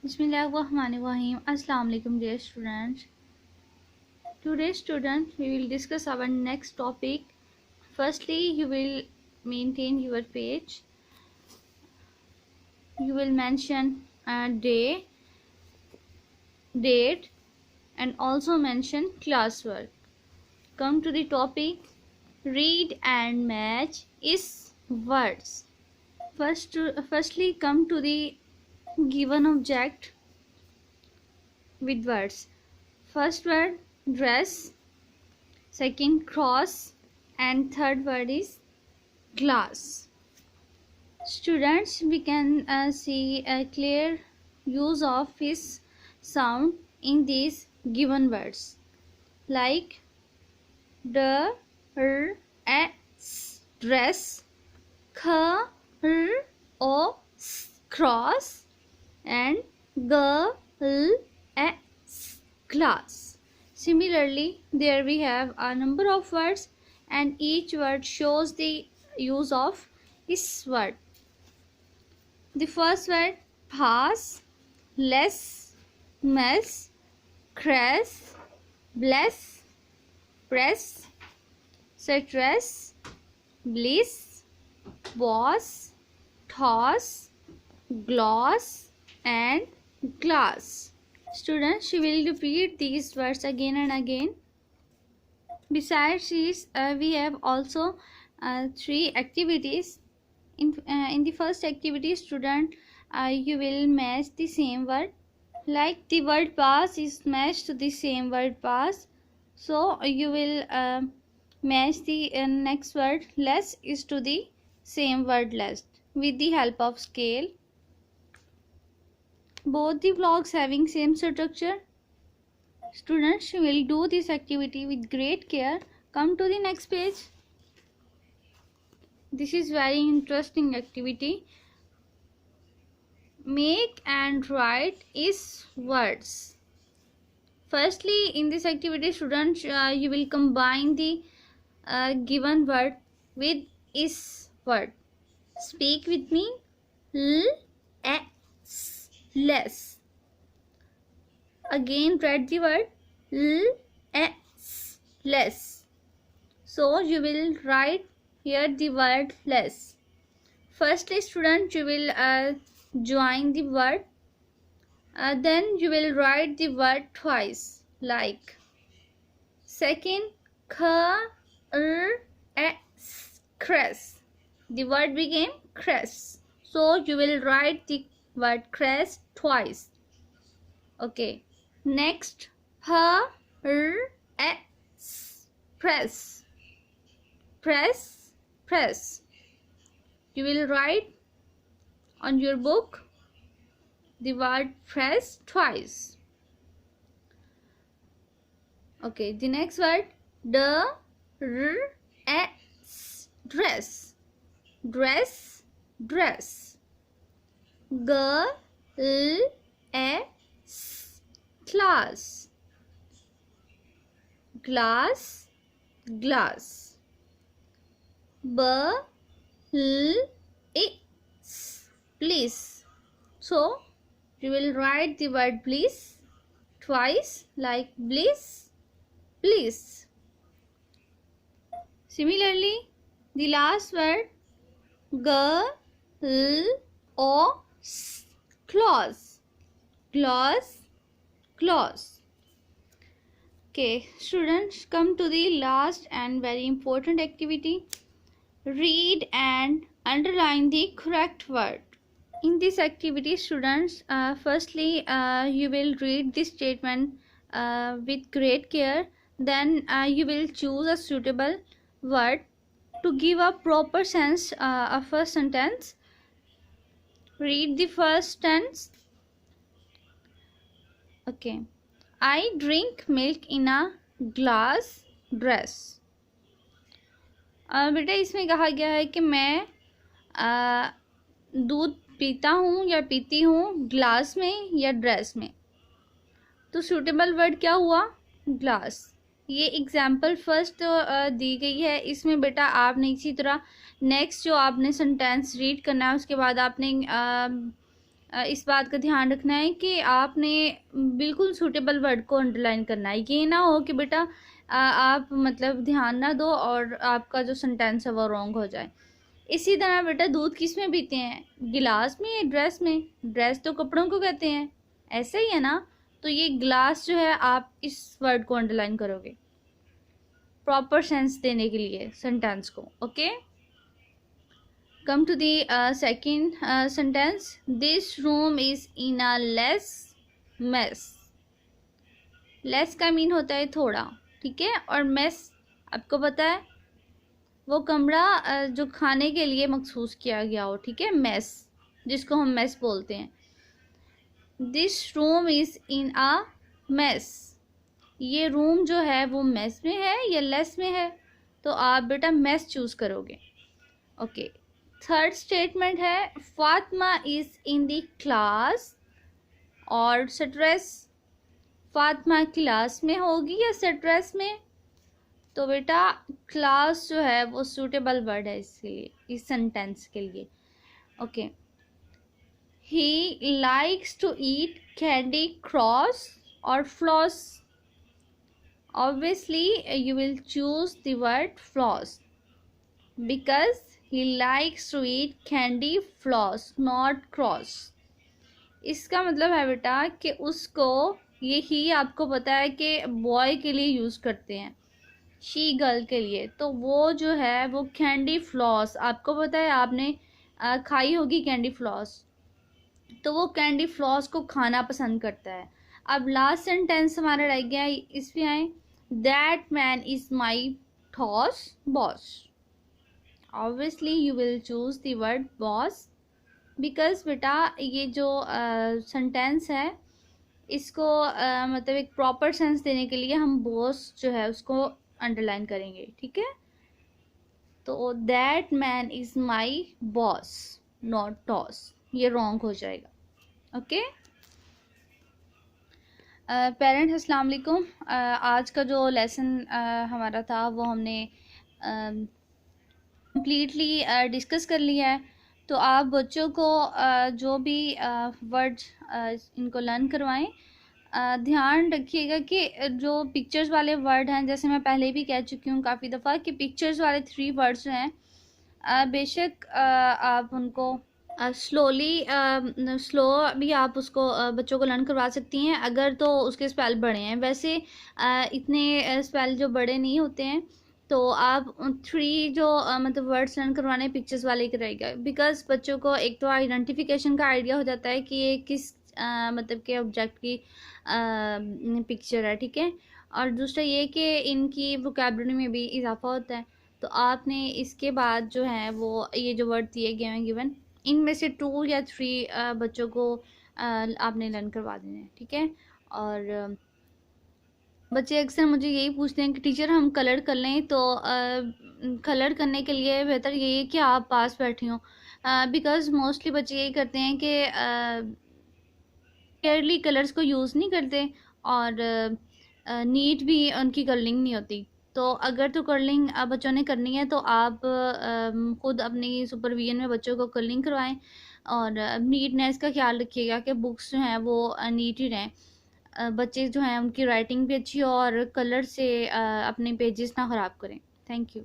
Bismillahirrahmanirrahim. Assalamu alaikum, dear students. Today, students, we will discuss our next topic. Firstly, you will maintain your page. You will mention a day, date, and also mention classwork. Come to the topic. Read and match is words. Firstly, come to the given object with words. First word, dress. Second, cross. And third word is glass. Students, we can see a clear use of his sound in these given words like d, r, s, dress, k, r, o, s, cross, and g, l, s, glass. Similarly, there we have a number of words and each word shows the use of is word. The first word, pass, less, mess, cress, bless, press, stress, bliss, boss, toss, gloss, and glass. Students, you will repeat these words again and again. Besides these, we have also 3 activities. In the first activity, student, you will match the same word. Like the word pass is matched to the same word pass. So you will match the next word less is to the same word less with the help of scale. Both the vlogs having same structure. Students will do this activity with great care. Come to the next page. This is very interesting activity. Make and write is words. Firstly, in this activity, students, you will combine the given word with is word. Speak with me. Less. Again, write the word less. So you will write here the word less. Firstly, student, you will join the word. Then you will write the word twice. Like second, cress. The word became cress. So you will write the word cress twice. Okay. Next, press. Press. You will write on your book the word press twice. Okay, the next word, dress. Dress. Class. Glass. Please. So you will write the word please twice like bliss, please. Similarly, the last word, clause. Okay, students, come to the last and very important activity. Read and underline the correct word. In this activity, students, firstly, you will read this statement with great care. Then you will choose a suitable word to give a proper sense of a sentence. Read the first sentence. Okay. I drink milk in a glass dress. बेटा इसमें कहा गया है कि मैं दूध पीता हूँ या पीती हूँ ग्लास में या ड्रेस में. तो सूटेबल वर्ड क्या हुआ? ग्लास. ये एग्जाम्पल फर्स्ट दी गई है. इसमें बेटा आपने इसी तरह नेक्स्ट जो आपने सेंटेंस रीड करना है उसके बाद आपने इस बात का ध्यान रखना है कि आपने बिल्कुल सूटेबल वर्ड को अंडरलाइन करना है। ये ना हो कि बेटा आप मतलब ध्यान ना दो और आपका जो सेंटेंस है वो रॉन्ग हो जाए। इसी तरह बेटा दूध किस में पीते हैं, गिलास में या ड्रेस में? ड्रेस तो कपड़ों को कहते हैं, ऐसा ही है ना। तो ये ग्लास जो है आप इस वर्ड को अंडरलाइन करोगे प्रॉपर सेंस देने के लिए सेंटेंस को। Okay, come to the second sentence, this room is in a less mess. Less का मीन होता है थोड़ा, ठीक है, और मेस आपको पता है वो कमरा जो खाने के लिए मखसूस किया गया हो, ठीक है, मेस, जिसको हम मेस बोलते हैं। This room is in a mess, ये रूम जो है वो मेस में है या लेस में है? तो आप बेटा मेस चूज करोगे। ओके, थर्ड स्टेटमेंट है, Fatima is in the class और स्ट्रेस। फातिमा क्लास में होगी या स्ट्रेस में? तो बेटा क्लास जो है वो सूटेबल वर्ड है इसके लिए, इस सेंटेंस के लिए। Okay, he likes to eat candy cross और floss. Obviously, you will choose the word floss because he likes to eat candy floss, not cross. इसका मतलब है बेटा कि उसको, ये ही आपको पता है कि बॉय के लिए यूज़ करते हैं, शी गर्ल के लिए, तो वो जो है वो कैंडी फ्लॉस, आपको पता है आपने खाई होगी कैंडी फ्लॉस, तो वो कैंडी फ्लॉस को खाना पसंद करता है। अब लास्ट सेंटेंस हमारा रह गया, इस पे आए, that man is my toss boss. Obviously you will choose the word boss because बेटा ये जो सेंटेंस है इसको मतलब एक प्रॉपर सेंस देने के लिए हम बॉस जो है उसको अंडरलाइन करेंगे, ठीक है। तो that man is my boss not toss, ये रॉन्ग हो जाएगा। ओके पेरेंट्स, अस्सलाम वालेकुम। आज का जो लेसन हमारा था वो हमने कम्प्लीटली डिस्कस कर लिया है। तो आप बच्चों को जो भी वर्ड्स इनको लर्न करवाएं, ध्यान रखिएगा कि जो पिक्चर्स वाले वर्ड हैं, जैसे मैं पहले भी कह चुकी हूँ काफ़ी दफ़ा कि पिक्चर्स वाले 3 वर्ड्स हैं, बेशक आप उनको स्लोली स्लो भी आप उसको बच्चों को लर्न करवा सकती हैं अगर तो उसके स्पेल बड़े हैं। वैसे इतने स्पेल जो बड़े नहीं होते हैं, तो आप 3 जो मतलब वर्ड्स लर्न करवाने पिक्चर्स वाले के रहेगा, बिकॉज बच्चों को एक तो आइडेंटिफिकेशन का आइडिया हो जाता है कि ये किस मतलब के ऑब्जेक्ट की पिक्चर है, ठीक है, और दूसरा ये कि इनकी वोकैबुलरी में भी इजाफा होता है। तो आपने इसके बाद जो है वो ये जो वर्ड दिए गए हैं गिवन, इनमें से 2 या 3 बच्चों को आपने लर्न करवा देना है, ठीक है। और बच्चे अक्सर मुझे यही पूछते हैं कि टीचर हम कलर कर लें, तो कलर करने के लिए बेहतर यही है कि आप पास बैठी हों, बिकॉज़ मोस्टली बच्चे यही करते हैं कि केयरली कलर्स को यूज़ नहीं करते और नीट भी उनकी कर्लिंग नहीं होती। तो अगर तो कर्लिंग बच्चों ने करनी है तो आप खुद अपनी सुपरविजन में बच्चों को कर्लिंग करवाएं और नीटनेस का ख्याल रखिएगा कि बुक्स जो हैं वो नीट ही रहें, बच्चे जो हैं उनकी राइटिंग भी अच्छी हो और कलर से अपने पेजेस ना ख़राब करें। Thank you.